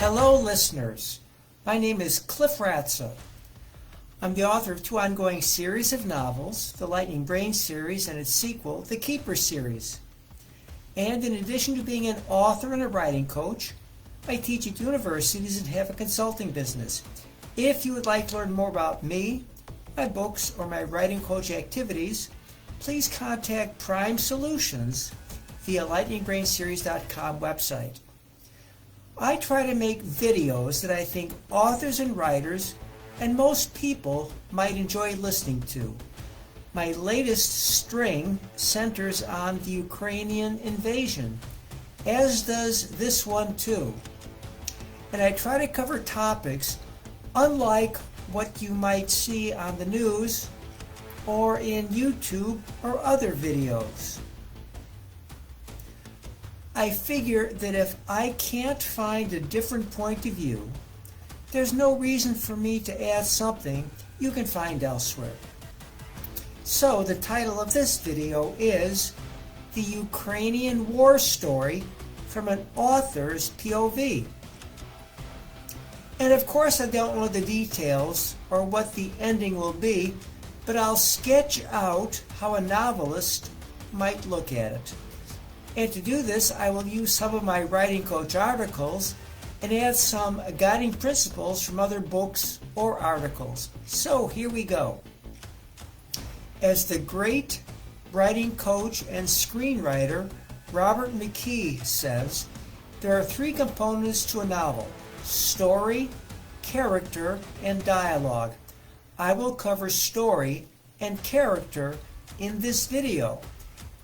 Hello, listeners. My name is Cliff Ratza. I'm the author of two ongoing series of novels, the Lightning Brain series and its sequel, the Keeper series. And in addition to being an author and a writing coach, I teach at universities and have a consulting business. If you would like to learn more about me, my books, or my writing coach activities, please contact Prime Solutions via lightningbrainseries.com website. I try to make videos that I think authors and writers and most people might enjoy listening to. My latest string centers on the Ukrainian invasion, as does this one too. And I try to cover topics unlike what you might see on the news or in YouTube or other videos. I figure that if I can't find a different point of view, there's no reason for me to add something you can find elsewhere. So the title of this video is The Ukrainian War Story from an Author's POV. And of course I don't know the details or what the ending will be, but I'll sketch out how a novelist might look at it. And to do this, I will use some of my writing coach articles and add some guiding principles from other books or articles. So here we go. As the great writing coach and screenwriter Robert McKee says, there are three components to a novel: story, character, and dialogue. I will cover story and character in this video,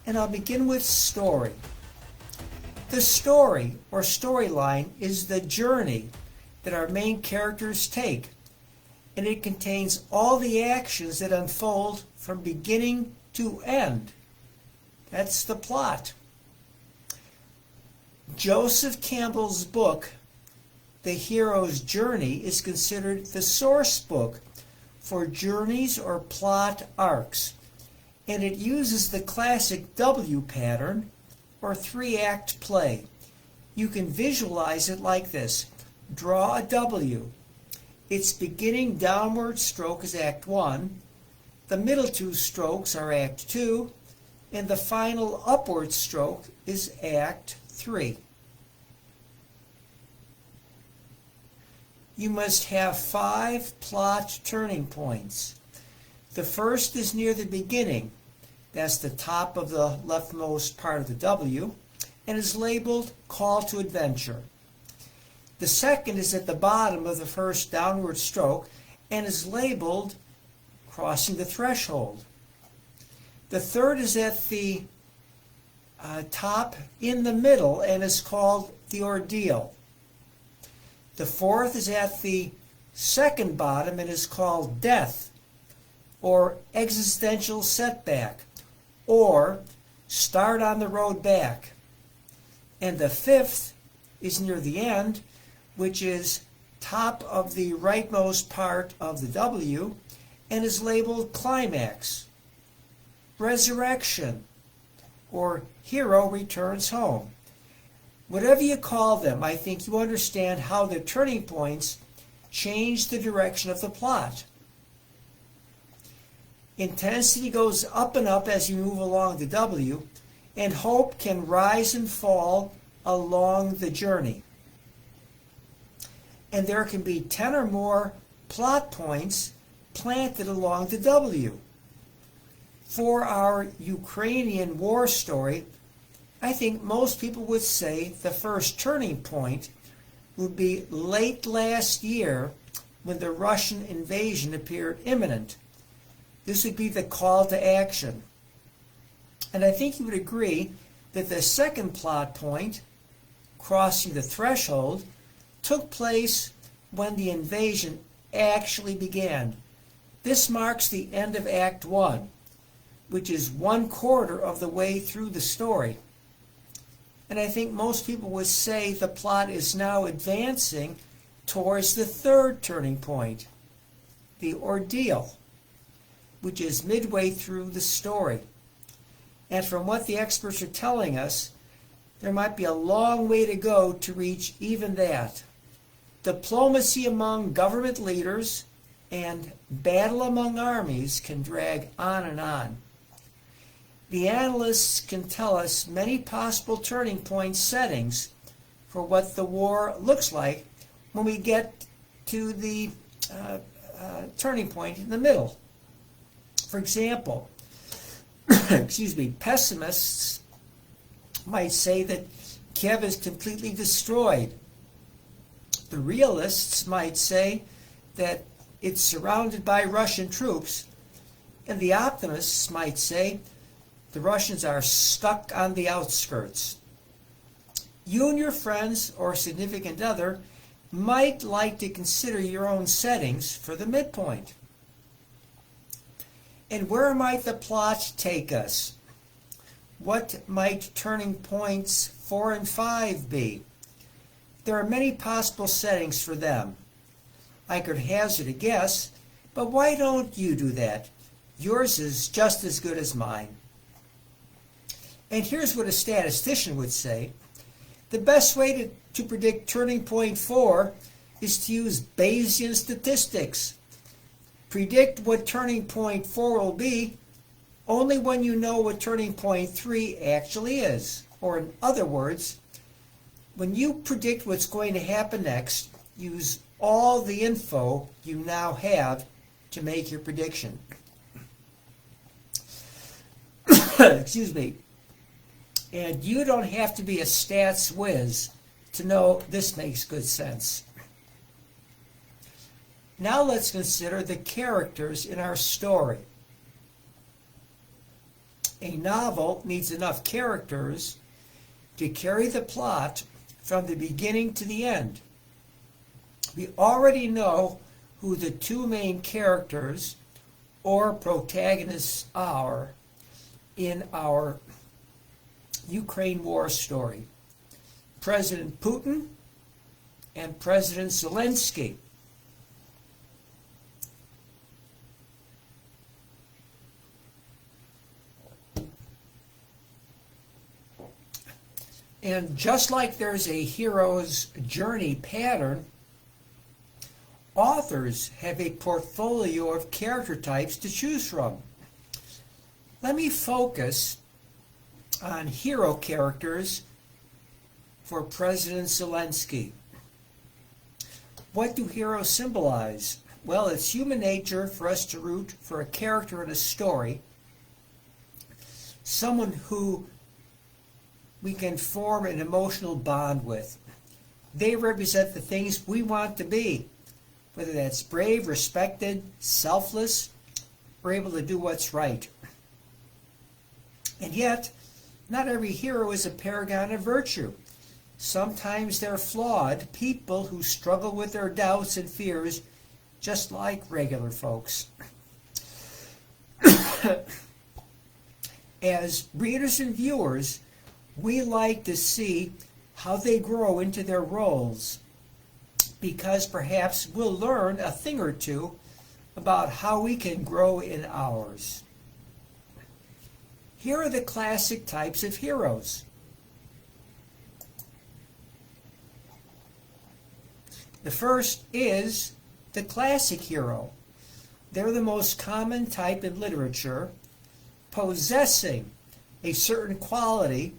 and I'll begin with story. The story or storyline is the journey that our main characters take, and it contains all the actions that unfold from beginning to end. That's the plot. Joseph Campbell's book, The Hero's Journey, is considered the source book for journeys or plot arcs, and it uses the classic W pattern or three-act play. You can visualize it like this. Draw a W. Its beginning downward stroke is Act 1, the middle two strokes are Act 2, and the final upward stroke is Act 3. You must have 5 plot turning points. The first is near the beginning. That's the top of the leftmost part of the W, and is labeled Call to Adventure. The second is at the bottom of the first downward stroke and is labeled Crossing the Threshold. The third is at the top in the middle and is called The Ordeal. The fourth is at the second bottom and is called Death, or Existential Setback, or Start on the Road Back. And the fifth is near the end, which is top of the rightmost part of the W and is labeled Climax, Resurrection, or Hero Returns Home. Whatever you call them, I think you understand how the turning points change the direction of the plot. Intensity goes up and up as you move along the W, and hope can rise and fall along the journey. And there can be 10 or more plot points planted along the W. For our Ukrainian war story, I think most people would say the first turning point would be late last year when the Russian invasion appeared imminent. This would be the call to action. And I think you would agree that the second plot point, Crossing the Threshold, took place when the invasion actually began. This marks the end of Act 1, which is 1/4 of the way through the story. And I think most people would say the plot is now advancing towards the third turning point, the ordeal, which is midway through the story. And from what the experts are telling us, there might be a long way to go to reach even that. Diplomacy among government leaders and battle among armies can drag on and on. The analysts can tell us many possible turning point settings for what the war looks like when we get to the turning point in the middle. For example, pessimists might say that Kiev is completely destroyed. The realists might say that it's surrounded by Russian troops, and the optimists might say the Russians are stuck on the outskirts. You and your friends or significant other might like to consider your own settings for the midpoint. And where might the plot take us? What might turning points 4 and 5 be? There are many possible settings for them. I could hazard a guess, but why don't you do that? Yours is just as good as mine. And here's what a statistician would say. The best way to predict turning point 4 is to use Bayesian statistics. Predict what turning point 4 will be only when you know what turning point 3 actually is. Or in other words, when you predict what's going to happen next, use all the info you now have to make your prediction. Excuse me. And you don't have to be a stats whiz to know this makes good sense. Now let's consider the characters in our story. A novel needs enough characters to carry the plot from the beginning to the end. We already know who the two main characters or protagonists are in our Ukraine war story. President Putin and President Zelensky. And just like there's a hero's journey pattern, authors have a portfolio of character types to choose from. Let me focus on hero characters for President Zelensky. What do heroes symbolize? Well, it's human nature for us to root for a character in a story, someone who we can form an emotional bond with. They represent the things we want to be, whether that's brave, respected, selfless, or able to do what's right. And yet, not every hero is a paragon of virtue. Sometimes they're flawed people who struggle with their doubts and fears, just like regular folks. As readers and viewers, we like to see how they grow into their roles, because perhaps we'll learn a thing or two about how we can grow in ours. Here are the classic types of heroes. The first is the classic hero. They're the most common type in literature, possessing a certain quality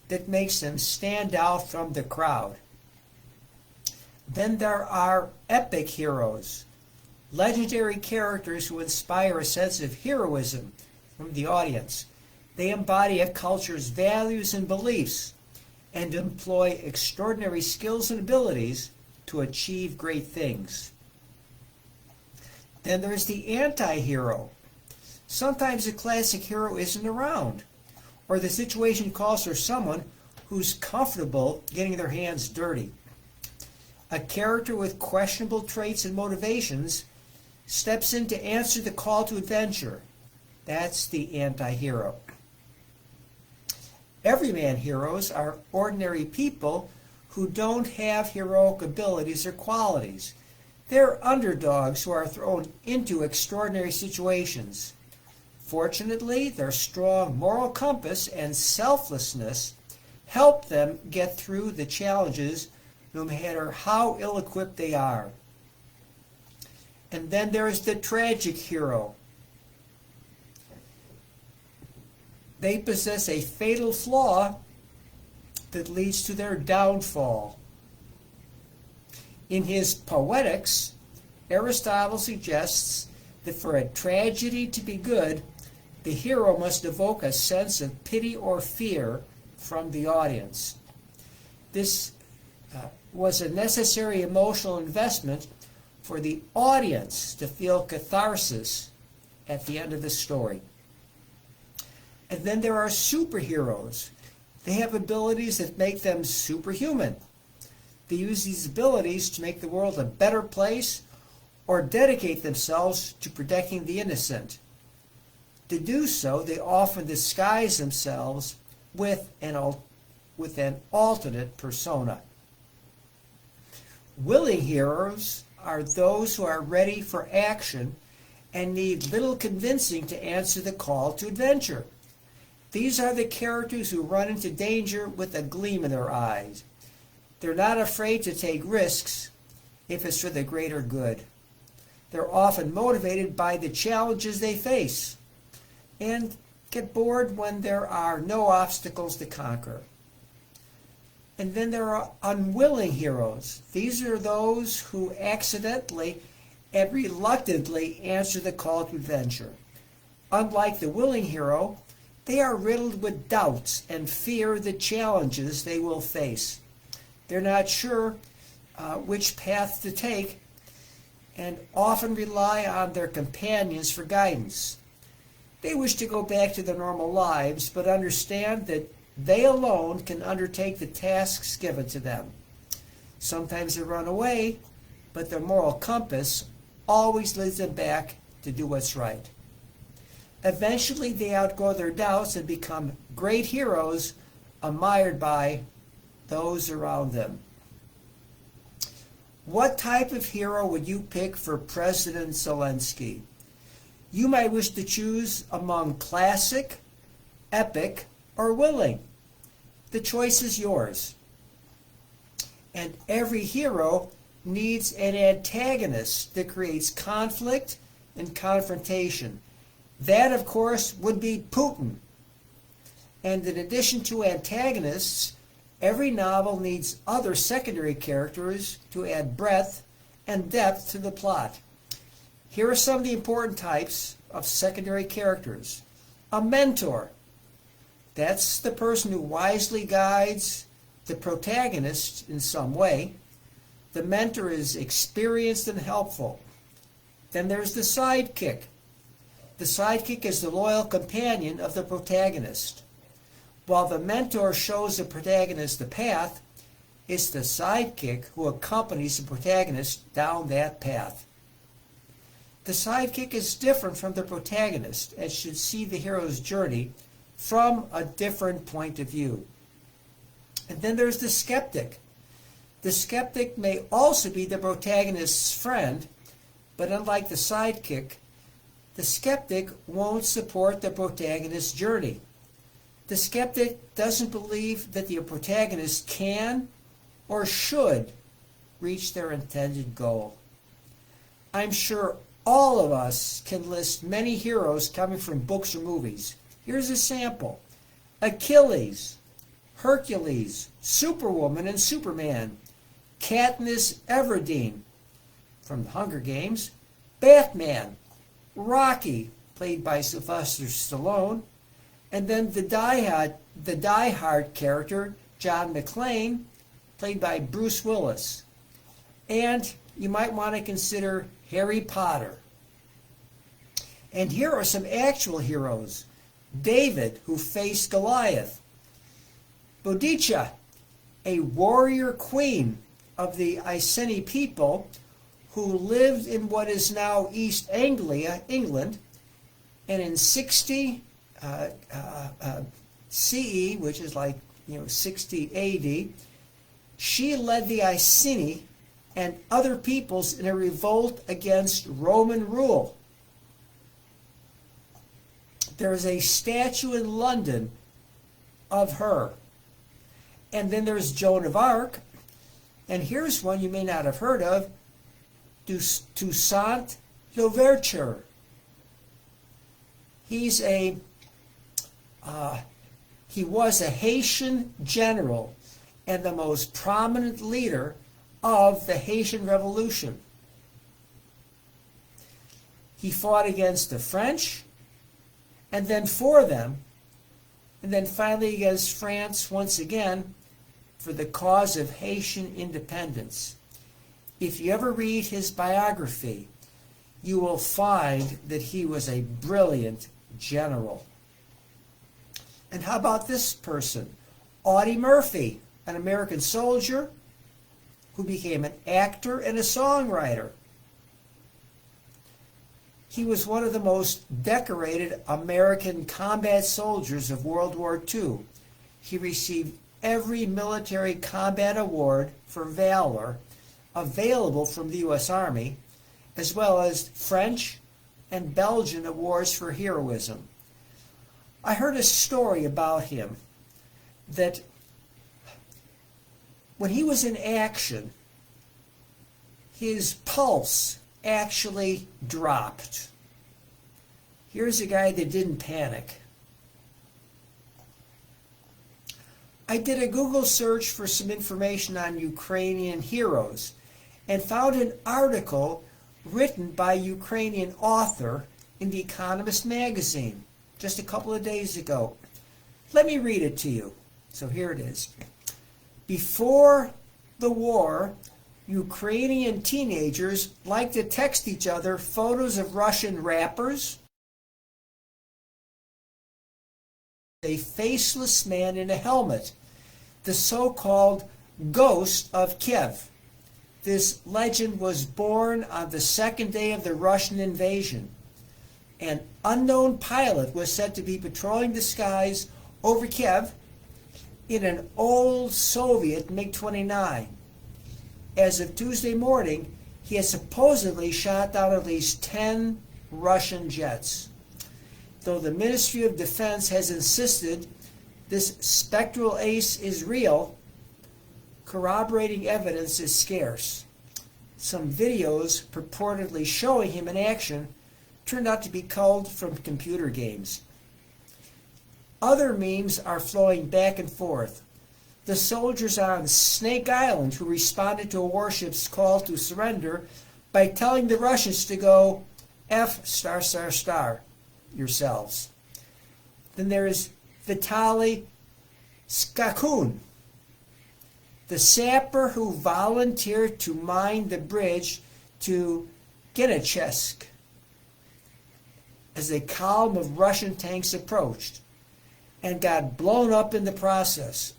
that makes them stand out from the crowd. Then there are epic heroes, legendary characters who inspire a sense of heroism from the audience. They embody a culture's values and beliefs and employ extraordinary skills and abilities to achieve great things. Then there's the anti-hero. Sometimes a classic hero isn't around, or the situation calls for someone who's comfortable getting their hands dirty. A character with questionable traits and motivations steps in to answer the call to adventure. That's the anti-hero. Everyman heroes are ordinary people who don't have heroic abilities or qualities. They're underdogs who are thrown into extraordinary situations. Fortunately, their strong moral compass and selflessness help them get through the challenges no matter how ill-equipped they are. And then there's the tragic hero. They possess a fatal flaw that leads to their downfall. In his Poetics, Aristotle suggests that for a tragedy to be good, the hero must evoke a sense of pity or fear from the audience. This was a necessary emotional investment for the audience to feel catharsis at the end of the story. And then there are superheroes. They have abilities that make them superhuman. They use these abilities to make the world a better place or dedicate themselves to protecting the innocent. To do so, they often disguise themselves with an alternate persona. Willing heroes are those who are ready for action and need little convincing to answer the call to adventure. These are the characters who run into danger with a gleam in their eyes. They're not afraid to take risks if it's for the greater good. They're often motivated by the challenges they face and get bored when there are no obstacles to conquer. And then there are unwilling heroes. These are those who accidentally and reluctantly answer the call to adventure. Unlike the willing hero, they are riddled with doubts and fear the challenges they will face. They're not sure which path to take and often rely on their companions for guidance. They wish to go back to their normal lives, but understand that they alone can undertake the tasks given to them. Sometimes they run away, but their moral compass always leads them back to do what's right. Eventually, they outgrow their doubts and become great heroes admired by those around them. What type of hero would you pick for President Zelensky? You might wish to choose among classic, epic, or willing. The choice is yours. And every hero needs an antagonist that creates conflict and confrontation. That, of course, would be Putin. And in addition to antagonists, every novel needs other secondary characters to add breadth and depth to the plot. Here are some of the important types of secondary characters. A mentor. That's the person who wisely guides the protagonist in some way. The mentor is experienced and helpful. Then there's the sidekick. The sidekick is the loyal companion of the protagonist. While the mentor shows the protagonist the path, it's the sidekick who accompanies the protagonist down that path. The sidekick is different from the protagonist and should see the hero's journey from a different point of view. And then there's the skeptic. The skeptic may also be the protagonist's friend, but unlike the sidekick, the skeptic won't support the protagonist's journey. The skeptic doesn't believe that the protagonist can or should reach their intended goal. I'm sure all of us can list many heroes coming from books or movies. Here's a sample. Achilles, Hercules, Superwoman and Superman, Katniss Everdeen from the Hunger Games, Batman, Rocky, played by Sylvester Stallone, and then the Die Hard character, John McClane, played by Bruce Willis. And you might want to consider Harry Potter. And here are some actual heroes. David, who faced Goliath. Boudicca, a warrior queen of the Iceni people who lived in what is now East Anglia, England, and in 60 CE, which is like 60 AD, she led the Iceni and other peoples in a revolt against Roman rule. There is a statue in London of her. And then there's Joan of Arc. And here's one you may not have heard of, Toussaint Louverture. He was a Haitian general and the most prominent leader of the Haitian Revolution. He fought against the French, and then for them, and then finally against France once again for the cause of Haitian independence. If you ever read his biography, you will find that he was a brilliant general. And how about this person? Audie Murphy, an American soldier who became an actor and a songwriter. He was one of the most decorated American combat soldiers of World War II. He received every military combat award for valor available from the U.S. Army, as well as French and Belgian awards for heroism. I heard a story about him that when he was in action, his pulse actually dropped. Here's a guy that didn't panic. I did a Google search for some information on Ukrainian heroes and found an article written by a Ukrainian author in The Economist magazine just a couple of days ago. Let me read it to you. So here it is. Before the war, Ukrainian teenagers liked to text each other photos of Russian rappers, a faceless man in a helmet, the so-called ghost of Kiev. This legend was born on the second day of the Russian invasion. An unknown pilot was said to be patrolling the skies over Kiev in an old Soviet MiG-29. As of Tuesday morning, he has supposedly shot down at least 10 Russian jets. Though the Ministry of Defense has insisted this spectral ace is real, corroborating evidence is scarce. Some videos purportedly showing him in action turned out to be culled from computer games. Other memes are flowing back and forth. The soldiers on Snake Island who responded to a warship's call to surrender by telling the Russians to go F*** yourselves. Then there is Vitaly Skakun, the sapper who volunteered to mine the bridge to Genechesk as a column of Russian tanks approached and got blown up in the process.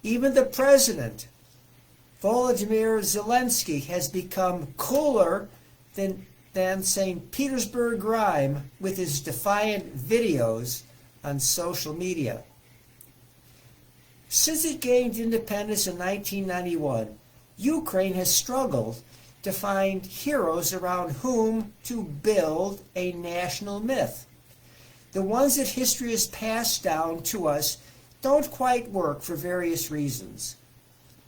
Even the president, Volodymyr Zelensky, has become cooler than St. Petersburg Grime with his defiant videos on social media. Since it gained independence in 1991, Ukraine has struggled to find heroes around whom to build a national myth. The ones that history has passed down to us don't quite work for various reasons,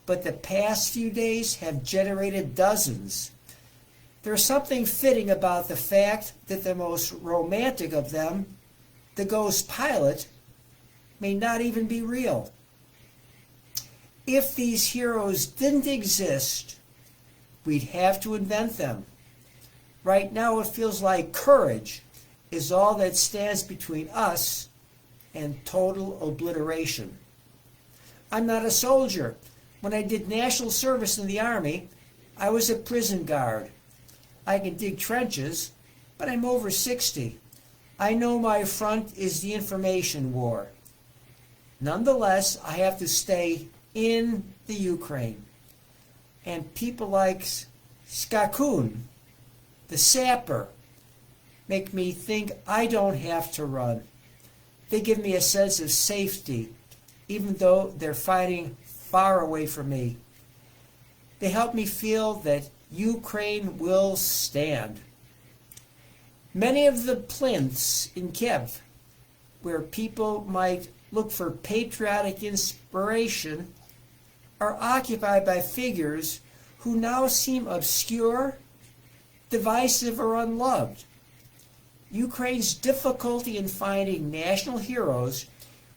but the past few days have generated dozens. There's something fitting about the fact that the most romantic of them, the ghost pilot, may not even be real. If these heroes didn't exist, we'd have to invent them. Right now it feels like courage is all that stands between us and total obliteration. I'm not a soldier. When I did national service in the Army, I was a prison guard. I can dig trenches, but I'm over 60. I know my front is the information war. Nonetheless, I have to stay in the Ukraine. And people like Skakun, the sapper, make me think I don't have to run. They give me a sense of safety, even though they're fighting far away from me. They help me feel that Ukraine will stand. Many of the plinths in Kiev, where people might look for patriotic inspiration, are occupied by figures who now seem obscure, divisive, or unloved. Ukraine's difficulty in finding national heroes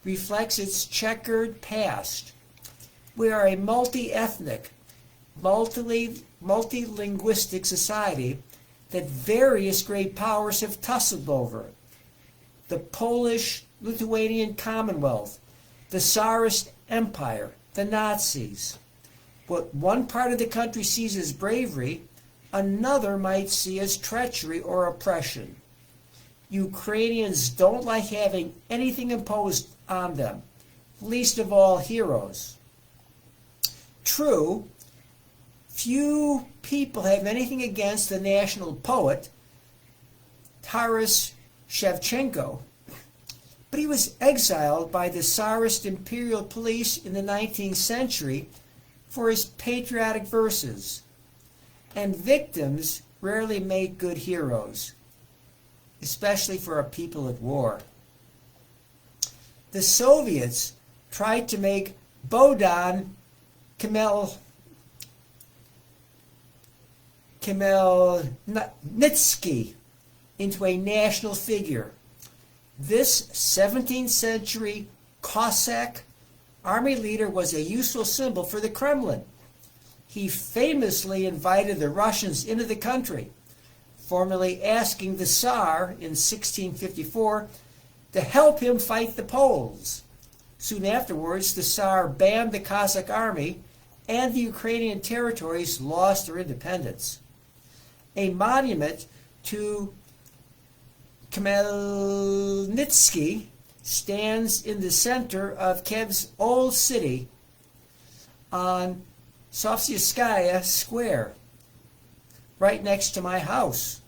reflects its checkered past. We are a multi-ethnic, multilinguistic society that various great powers have tussled over. The Polish-Lithuanian Commonwealth, the Tsarist Empire, the Nazis. What one part of the country sees as bravery, another might see as treachery or oppression. Ukrainians don't like having anything imposed on them, least of all heroes. True, few people have anything against the national poet, Taras Shevchenko, but he was exiled by the Tsarist imperial police in the 19th century for his patriotic verses. And victims rarely make good heroes, especially for a people at war. The Soviets tried to make Bohdan Khmelnytsky into a national figure. This 17th century Cossack army leader was a useful symbol for the Kremlin. He famously invited the Russians into the country, formally asking the Tsar in 1654 to help him fight the Poles. Soon afterwards, the Tsar banned the Cossack army, and the Ukrainian territories lost their independence. A monument to Khmelnytsky stands in the center of Kiev's old city on Sofyskaya Square, right next to my house.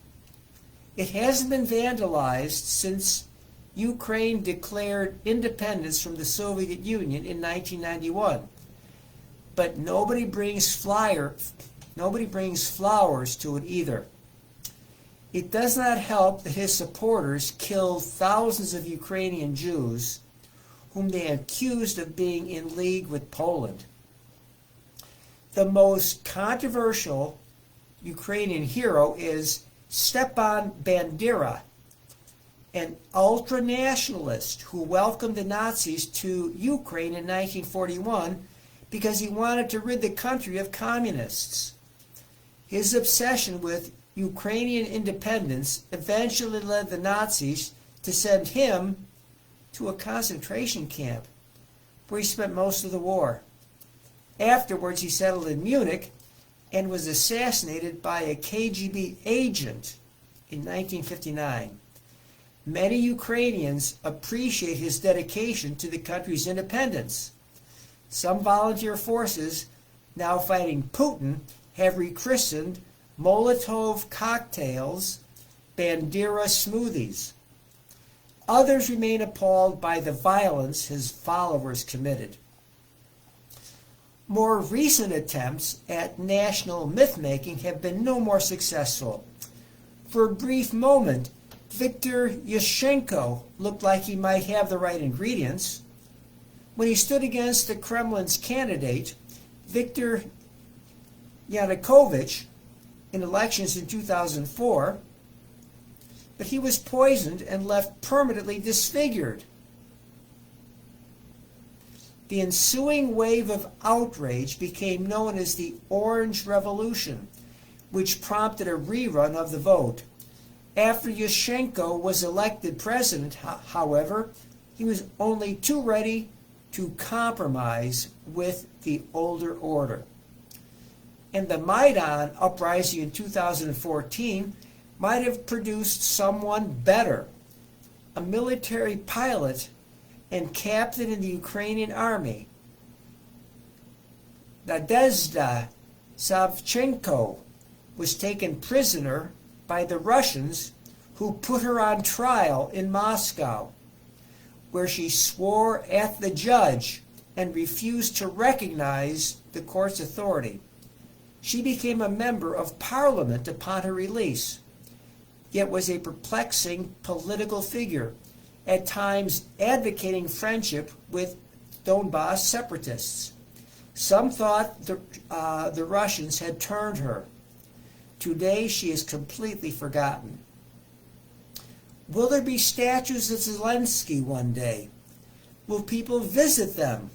It hasn't been vandalized since Ukraine declared independence from the Soviet Union in 1991. But nobody brings flowers to it either. It does not help that his supporters killed thousands of Ukrainian Jews, whom they accused of being in league with Poland. The most controversial Ukrainian hero is Stepan Bandera, an ultra-nationalist who welcomed the Nazis to Ukraine in 1941 because he wanted to rid the country of communists. His obsession with Ukrainian independence eventually led the Nazis to send him to a concentration camp, where he spent most of the war. Afterwards, he settled in Munich and was assassinated by a KGB agent in 1959. Many Ukrainians appreciate his dedication to the country's independence. Some volunteer forces now fighting Putin have rechristened Molotov cocktails Bandera smoothies. Others remain appalled by the violence his followers committed. More recent attempts at national myth-making have been no more successful. For a brief moment, Viktor Yashenko looked like he might have the right ingredients. When he stood against the Kremlin's candidate, Viktor Yanukovych, in elections in 2004, but he was poisoned and left permanently disfigured. The ensuing wave of outrage became known as the Orange Revolution, which prompted a rerun of the vote. After Yashenko was elected president, however, he was only too ready to compromise with the older order. And the Maidan uprising in 2014 might have produced someone better, a military pilot and captain in the Ukrainian army. Nadezhda Savchenko was taken prisoner by the Russians, who put her on trial in Moscow, where she swore at the judge and refused to recognize the court's authority. She became a member of parliament upon her release, yet was a perplexing political figure, at times advocating friendship with Donbass separatists. Some thought the Russians had turned her. Today she is completely forgotten. Will there be statues of Zelensky one day? Will people visit them?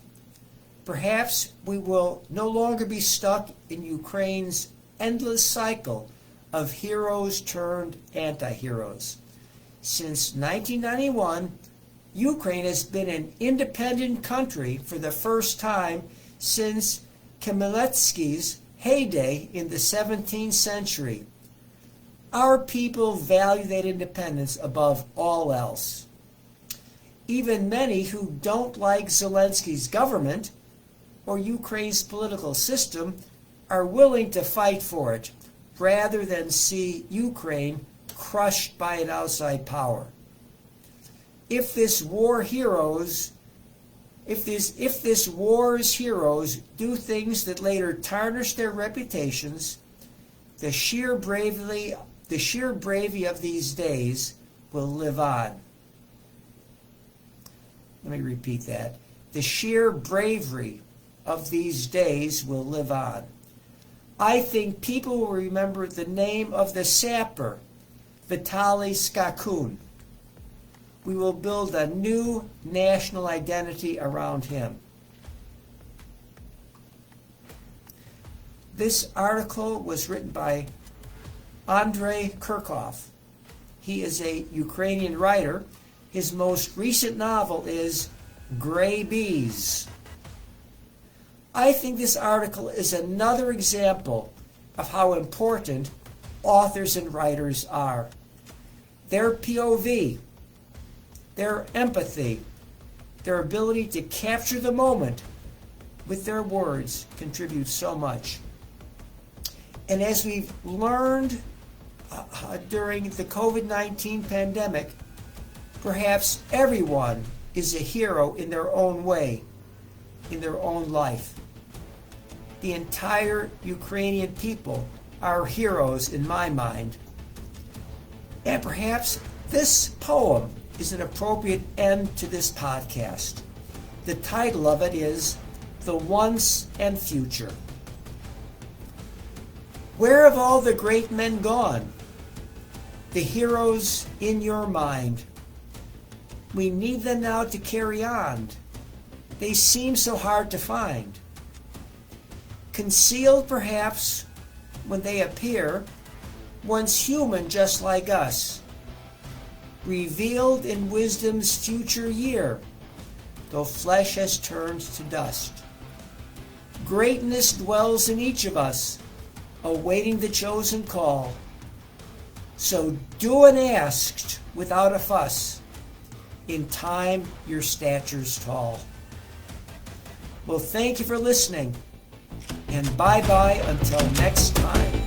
Perhaps we will no longer be stuck in Ukraine's endless cycle of heroes turned anti-heroes. Since 1991, Ukraine has been an independent country for the first time since Khmelnytsky's heyday in the 17th century. Our people value that independence above all else. Even many who don't like Zelensky's government or Ukraine's political system are willing to fight for it rather than see Ukraine crushed by an outside power. If this war's heroes do things that later tarnish their reputations, the sheer bravery of these days will live on. Let me repeat that. The sheer bravery of these days will live on. I think people will remember the name of the sapper, Vitaly Skakun. We will build a new national identity around him. This article was written by Andrei Kurkov. He is a Ukrainian writer. His most recent novel is Gray Bees. I think this article is another example of how important authors and writers are. Their POV, their empathy, their ability to capture the moment with their words contributes so much. And as we've learned during the COVID-19 pandemic, perhaps everyone is a hero in their own way, in their own life. The entire Ukrainian people are heroes in my mind. And perhaps this poem is an appropriate end to this podcast. The title of it is The Once and Future. Where have all the great men gone? The heroes in your mind. We need them now to carry on. They seem so hard to find. Concealed perhaps when they appear, once human just like us. Revealed in wisdom's future year, though flesh has turned to dust. Greatness dwells in each of us, awaiting the chosen call. So do unasked without a fuss. In time your stature's tall. Well, thank you for listening, and bye-bye until next time.